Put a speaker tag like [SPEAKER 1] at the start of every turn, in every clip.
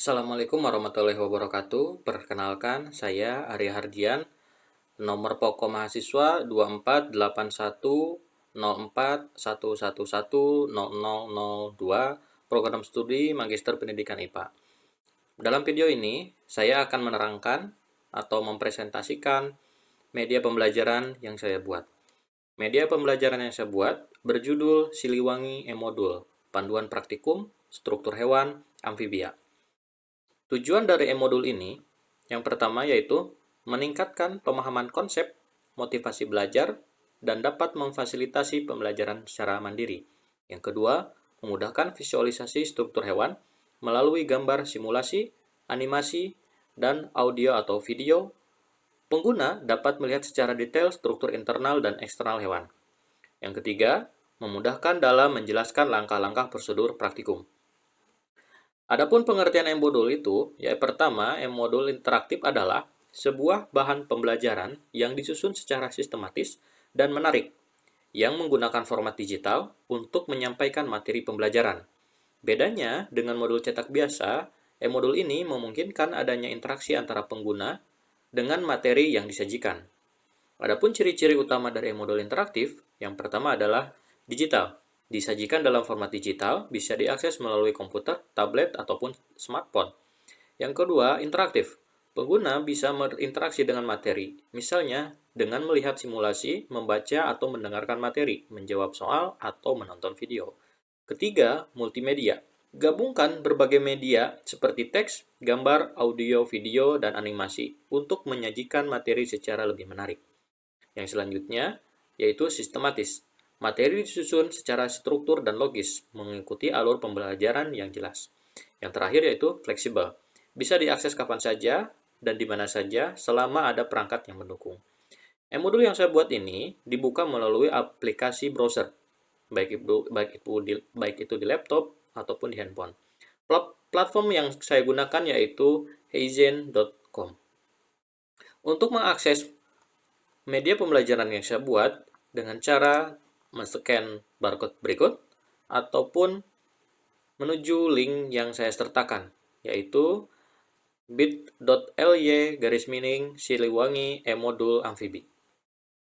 [SPEAKER 1] Assalamualaikum warahmatullahi wabarakatuh. Perkenalkan, saya Arya Hardian, nomor pokok mahasiswa 24810411100002, program studi Magister Pendidikan IPA. Dalam video ini, saya akan menerangkan atau mempresentasikan media pembelajaran yang saya buat. Media pembelajaran yang saya buat berjudul Siliwangi E-Modul, Panduan Praktikum, Struktur Hewan, Amfibia. Tujuan dari e-modul ini, yang pertama yaitu meningkatkan pemahaman konsep, motivasi belajar, dan dapat memfasilitasi pembelajaran secara mandiri. Yang kedua, memudahkan visualisasi struktur hewan melalui gambar simulasi, animasi, dan audio atau video. Pengguna dapat melihat secara detail struktur internal dan eksternal hewan. Yang ketiga, memudahkan dalam menjelaskan langkah-langkah prosedur praktikum. Adapun pengertian e-modul itu, pertama, e-modul interaktif adalah sebuah bahan pembelajaran yang disusun secara sistematis dan menarik, yang menggunakan format digital untuk menyampaikan materi pembelajaran. Bedanya dengan modul cetak biasa, e-modul ini memungkinkan adanya interaksi antara pengguna dengan materi yang disajikan. Adapun ciri-ciri utama dari e-modul interaktif, yang pertama adalah digital. Disajikan dalam format digital, bisa diakses melalui komputer, tablet, ataupun smartphone. Yang kedua, interaktif. Pengguna bisa berinteraksi dengan materi, misalnya dengan melihat simulasi, membaca atau mendengarkan materi, menjawab soal, atau menonton video. Ketiga, multimedia. Gabungkan berbagai media seperti teks, gambar, audio, video, dan animasi untuk menyajikan materi secara lebih menarik. Yang selanjutnya, yaitu sistematis. Materi disusun secara struktur dan logis, mengikuti alur pembelajaran yang jelas. Yang terakhir yaitu fleksibel. Bisa diakses kapan saja dan di mana saja selama ada perangkat yang mendukung. E-modul yang saya buat ini dibuka melalui aplikasi browser, baik itu di laptop ataupun di handphone. Platform yang saya gunakan yaitu heizen.com. Untuk mengakses media pembelajaran yang saya buat dengan cara men-scan barcode berikut ataupun menuju link yang saya sertakan, yaitu bit.ly/Siliwangi e-modul amfibi.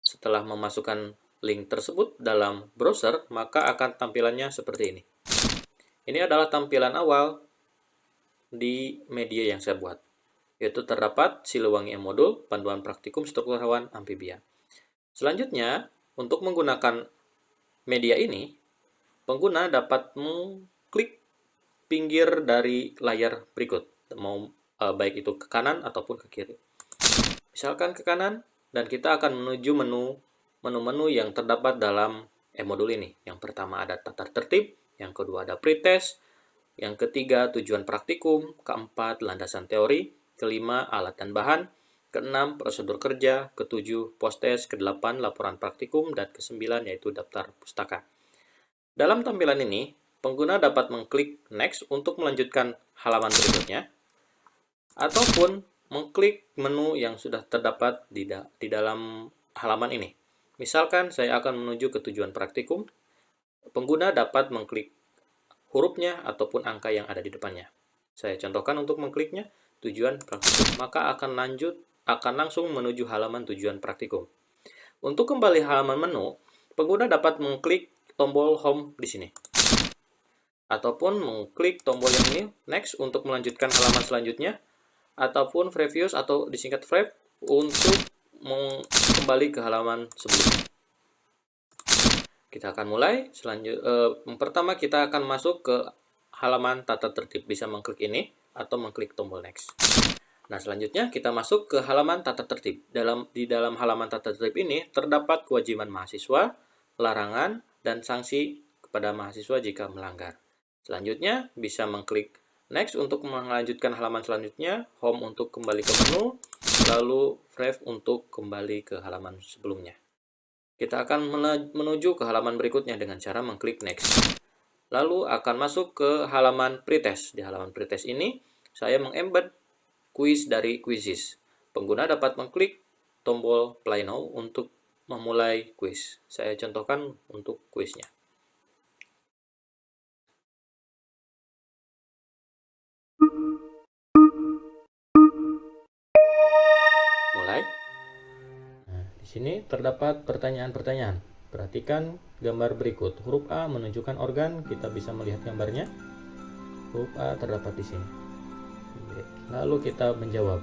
[SPEAKER 1] Setelah memasukkan link tersebut dalam browser, maka akan tampilannya seperti ini. Ini adalah tampilan awal di media yang saya buat, yaitu terdapat Siliwangi e-modul, panduan praktikum struktur hewan amfibia. Selanjutnya, untuk menggunakan media ini, pengguna dapat mengklik pinggir dari layar berikut, baik itu ke kanan ataupun ke kiri. Misalkan ke kanan, dan kita akan menuju menu-menu yang terdapat dalam e-modul ini. Yang pertama ada tata tertib, yang kedua ada pretest, yang ketiga tujuan praktikum, keempat landasan teori, kelima alat dan bahan, keenam prosedur kerja, ketujuh post-test, kedelapan laporan praktikum, dan kesembilan yaitu daftar pustaka. Dalam tampilan ini, pengguna dapat mengklik next untuk melanjutkan halaman berikutnya, ataupun mengklik menu yang sudah terdapat di dalam halaman ini. Misalkan saya akan menuju ke tujuan praktikum, pengguna dapat mengklik hurufnya ataupun angka yang ada di depannya. Saya contohkan untuk mengkliknya tujuan praktikum, maka akan langsung menuju halaman tujuan praktikum. Untuk kembali halaman menu, pengguna dapat mengklik tombol home di sini. Ataupun mengklik tombol yang ini, next, untuk melanjutkan halaman selanjutnya, ataupun previous atau disingkat prev untuk kembali ke halaman sebelumnya. Kita akan mulai. Pertama kita akan masuk ke halaman tata tertib. Bisa mengklik ini atau mengklik tombol next. Nah, selanjutnya kita masuk ke halaman tata tertib. Di dalam halaman tata tertib ini terdapat kewajiban mahasiswa, larangan, dan sanksi kepada mahasiswa jika melanggar. Selanjutnya bisa mengklik next untuk melanjutkan halaman selanjutnya, home untuk kembali ke menu, lalu prev untuk kembali ke halaman sebelumnya. Kita akan menuju ke halaman berikutnya dengan cara mengklik next. Lalu akan masuk ke halaman pretest. Di halaman pretest ini, saya mengembed kuis dari Quizizz. Pengguna dapat mengklik tombol play now untuk memulai kuis. Saya contohkan untuk kuisnya. sini terdapat pertanyaan-pertanyaan. Perhatikan gambar berikut. Huruf A menunjukkan organ, kita bisa melihat gambarnya. Huruf A terdapat di sini. Lalu kita menjawab.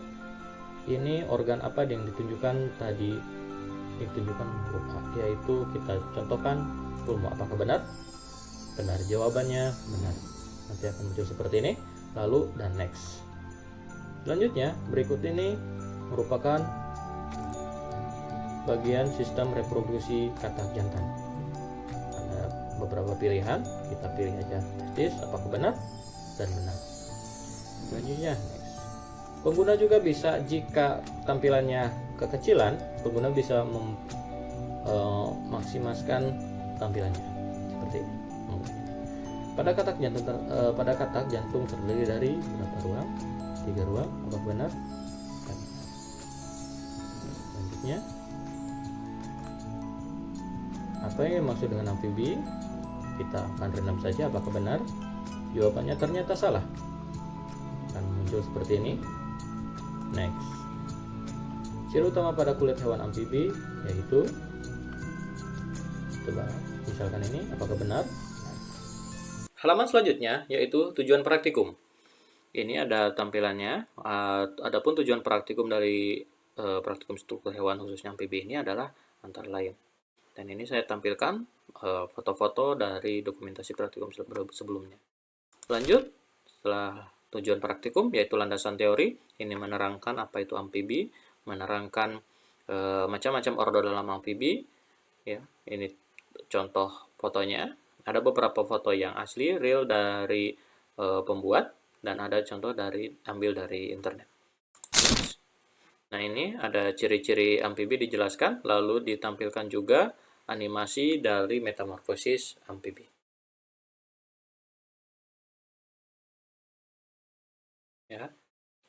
[SPEAKER 1] Ini organ apa yang ditunjukkan tadi? Ditunjukkan huruf A, yaitu kita contohkan pulmo. Apakah benar? Benar. Jawabannya benar. Nanti akan muncul seperti ini. Lalu dan next. Selanjutnya, berikut ini merupakan bagian sistem reproduksi katak jantan. Ada beberapa pilihan, kita pilih aja testis, apakah benar? Dan benar. Selanjutnya, next. Pengguna juga bisa, jika tampilannya kekecilan, pengguna bisa memaksimalkan tampilannya seperti ini. Pada katak jantung terdiri dari berapa ruang? 3 ruang. Apakah benar? Selanjutnya, apa yang dimaksud dengan amfibi? Kita akan random saja, apakah benar? Jawabannya ternyata salah. Akan muncul seperti ini. Next. Ciri utama pada kulit hewan amfibi yaitu, coba misalkan ini, apakah benar? Halaman selanjutnya yaitu tujuan praktikum. Ini ada tampilannya. Adapun tujuan praktikum dari praktikum struktur hewan khususnya amfibi ini adalah antara lain. Dan ini saya tampilkan foto-foto dari dokumentasi praktikum sebelumnya. Lanjut, setelah tujuan praktikum yaitu landasan teori, ini menerangkan apa itu amfibi, menerangkan macam-macam ordo dalam amfibi. Ya, ini contoh fotonya. Ada beberapa foto yang asli, real dari pembuat, dan ada contoh ambil dari internet. Nah, ini ada ciri-ciri amfibi dijelaskan, lalu ditampilkan juga animasi dari metamorfosis amfibi. Ya.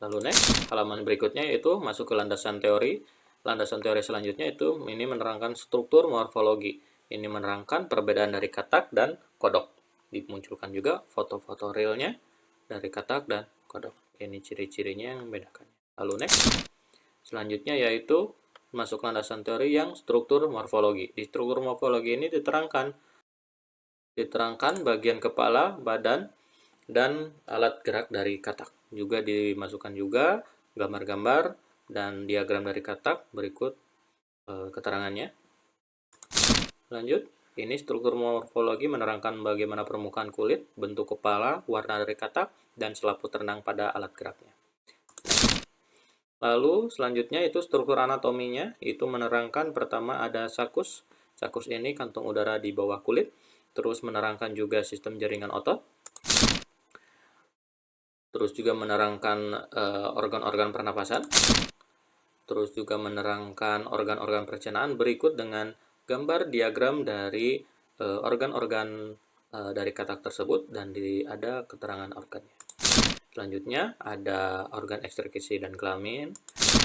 [SPEAKER 1] Lalu next, halaman berikutnya yaitu masuk ke landasan teori. Landasan teori selanjutnya itu ini menerangkan struktur morfologi. Ini menerangkan perbedaan dari katak dan kodok. Dimunculkan juga foto-foto realnya dari katak dan kodok. Ini ciri-cirinya yang membedakan. Lalu next, selanjutnya yaitu masuk landasan teori yang struktur morfologi. Di struktur morfologi ini diterangkan bagian kepala, badan, dan alat gerak dari katak. Juga dimasukkan juga gambar-gambar dan diagram dari katak. Berikut keterangannya. Lanjut, ini struktur morfologi menerangkan bagaimana permukaan kulit, bentuk kepala, warna dari katak, dan selaput renang pada alat geraknya. Lalu selanjutnya itu struktur anatominya, itu menerangkan pertama ada sakus. Sakus ini kantung udara di bawah kulit. Terus menerangkan juga sistem jaringan otot. Terus juga menerangkan organ-organ pernapasan. Terus juga menerangkan organ-organ pencernaan berikut dengan gambar diagram dari organ-organ dari katak tersebut, dan ada keterangan organnya. Selanjutnya ada organ ekskresi dan kelamin,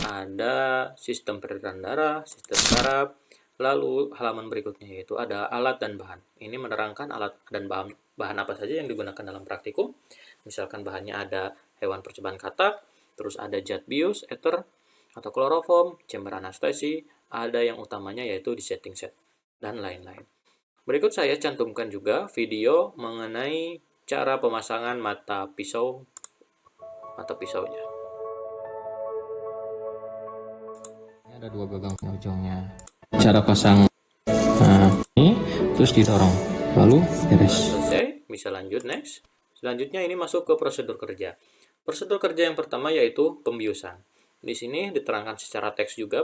[SPEAKER 1] ada sistem peredaran darah, sistem saraf. Lalu halaman berikutnya yaitu ada alat dan bahan. Ini menerangkan alat dan bahan apa saja yang digunakan dalam praktikum. Misalkan bahannya ada hewan percobaan katak, terus ada zat bius, ether, atau kloroform, chamber anestesi, ada yang utamanya yaitu dissetting set, dan lain-lain. Berikut saya cantumkan juga video mengenai cara pemasangan mata pisaunya. Ini ada 2 gagang ujungnya. Cara pasang ini, terus didorong, lalu beres. Selesai, bisa lanjut next. Selanjutnya ini masuk ke prosedur kerja. Prosedur kerja yang pertama yaitu pembiusan. Di sini diterangkan secara teks juga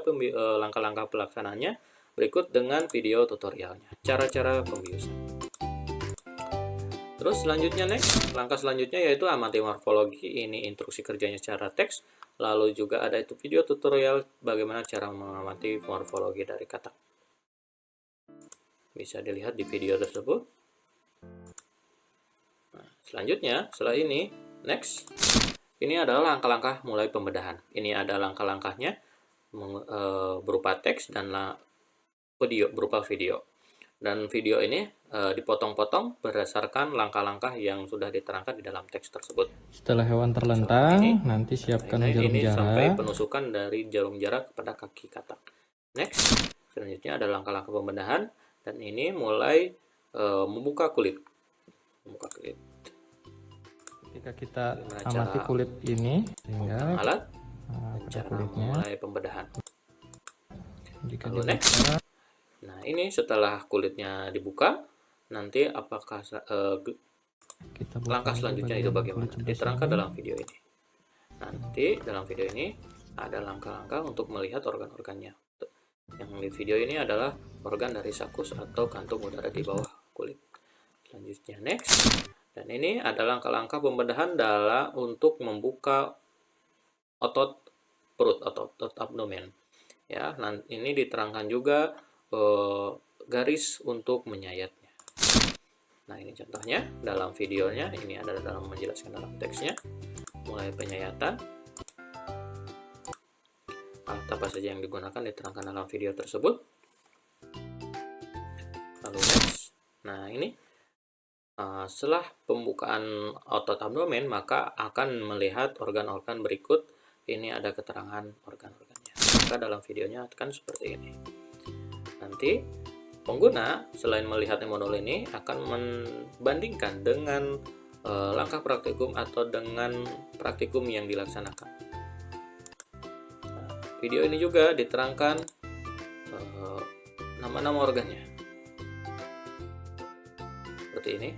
[SPEAKER 1] langkah-langkah pelaksanaannya, berikut dengan video tutorialnya. Cara-cara pembiusan. Terus selanjutnya next, langkah selanjutnya yaitu amati morfologi. Ini instruksi kerjanya secara teks. Lalu juga ada itu video tutorial bagaimana cara mengamati morfologi dari katak. Bisa dilihat di video tersebut. Nah, selanjutnya, setelah ini, next, ini adalah langkah-langkah mulai pembedahan. Ini ada langkah-langkahnya berupa teks dan berupa video. Dan video ini dipotong-potong berdasarkan langkah-langkah yang sudah diterangkan di dalam teks tersebut.
[SPEAKER 2] Setelah hewan terlentang, nanti siapkan jarum jarak.
[SPEAKER 1] Sampai penusukan dari jarum jarak kepada kaki katak. Next, Selanjutnya ada langkah-langkah pembedahan, dan ini mulai membuka kulit.
[SPEAKER 2] Ketika kita
[SPEAKER 1] Bagaimana
[SPEAKER 2] amati
[SPEAKER 1] cara
[SPEAKER 2] kulit ini,
[SPEAKER 1] menggunakan
[SPEAKER 2] sehingga
[SPEAKER 1] alat dan
[SPEAKER 2] pada
[SPEAKER 1] cara
[SPEAKER 2] kulitnya,
[SPEAKER 1] memulai pembedahan.
[SPEAKER 2] jika
[SPEAKER 1] Lalu
[SPEAKER 2] dibuka,
[SPEAKER 1] next. Nah, ini setelah kulitnya dibuka, nanti apakah
[SPEAKER 2] kita buka
[SPEAKER 1] langkah
[SPEAKER 2] lagi
[SPEAKER 1] selanjutnya
[SPEAKER 2] bagian
[SPEAKER 1] itu
[SPEAKER 2] kulit
[SPEAKER 1] bagaimana?
[SPEAKER 2] sebelah
[SPEAKER 1] Diterangkan
[SPEAKER 2] sini.
[SPEAKER 1] dalam video ini. Nanti dalam video ini ada langkah-langkah untuk melihat organ-organnya. Yang di video ini adalah organ dari sakus atau kantung udara di bawah kulit. Selanjutnya next. Dan ini ada langkah-langkah pembedahan untuk membuka otot perut atau otot abdomen. Ya, ini diterangkan juga garis untuk menyayatnya. Nah, ini contohnya dalam videonya. Ini ada dalam menjelaskan dalam teksnya. Mulai penyayatan. Alat apa saja yang digunakan diterangkan dalam video tersebut. Lalu next. Nah, ini setelah pembukaan otot abdomen, maka akan melihat organ-organ berikut. Ini ada keterangan organ-organnya. Maka dalam videonya akan seperti ini. Nanti pengguna selain melihat modul ini akan membandingkan dengan langkah praktikum atau dengan praktikum yang dilaksanakan. Nah, video ini juga diterangkan nama-nama organnya. Seperti ini.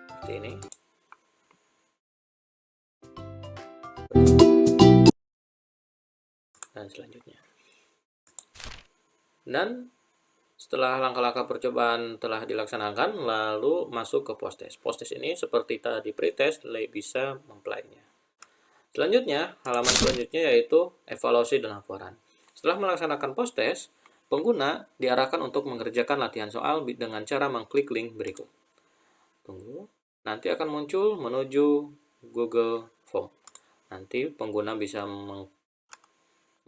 [SPEAKER 1] Seperti ini. Dan selanjutnya. Dan setelah langkah-langkah percobaan telah dilaksanakan, lalu masuk ke post-test. Post-test ini seperti tadi pre-test, bisa mempelainya. Selanjutnya, halaman selanjutnya yaitu evaluasi dan laporan. Setelah melaksanakan post-test, pengguna diarahkan untuk mengerjakan latihan soal dengan cara mengklik link berikut. Tunggu. Nanti akan muncul menuju Google Form. Nanti pengguna bisa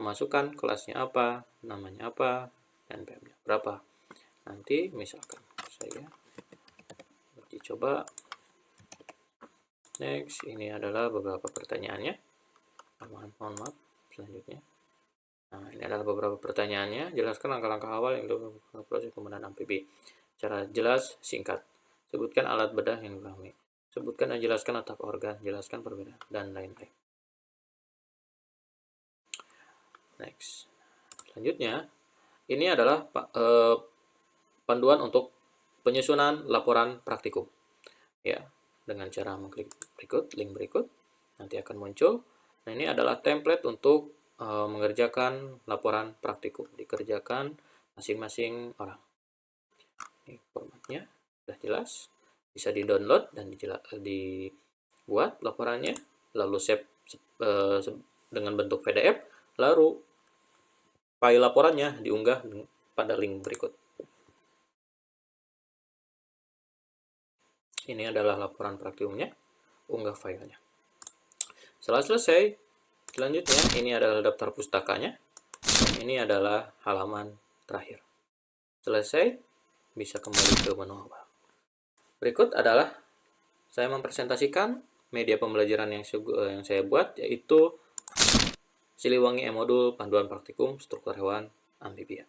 [SPEAKER 1] memasukkan kelasnya apa, namanya apa, dan NPM-nya berapa. Nanti misalkan saya dicoba. Next, ini adalah beberapa pertanyaannya. Mohon maaf, selanjutnya. Nah, ini adalah beberapa pertanyaannya. Jelaskan langkah-langkah awal yang dilakukan proses pembedahan amfibi. Cara jelas, singkat. Sebutkan alat bedah yang dipahami. Sebutkan dan jelaskan letak organ. Jelaskan perbedaan, dan lain-lain. Next. Selanjutnya, ini adalah panduan untuk penyusunan laporan praktikum. Ya, dengan cara mengklik link berikut, nanti akan muncul. Nah, ini adalah template untuk mengerjakan laporan praktikum, dikerjakan masing-masing orang. Ini formatnya sudah jelas, bisa di-download dan dibuat laporannya, lalu save dengan bentuk PDF, lalu file laporannya diunggah pada link berikut. Ini adalah laporan praktikumnya, unggah filenya. Setelah selesai, selanjutnya ini adalah daftar pustakanya, dan ini adalah halaman terakhir. Selesai, bisa kembali ke menu awal. Berikut adalah saya mempresentasikan media pembelajaran yang saya buat, yaitu Siliwangi E-Modul Panduan Praktikum Struktur Hewan Amfibia.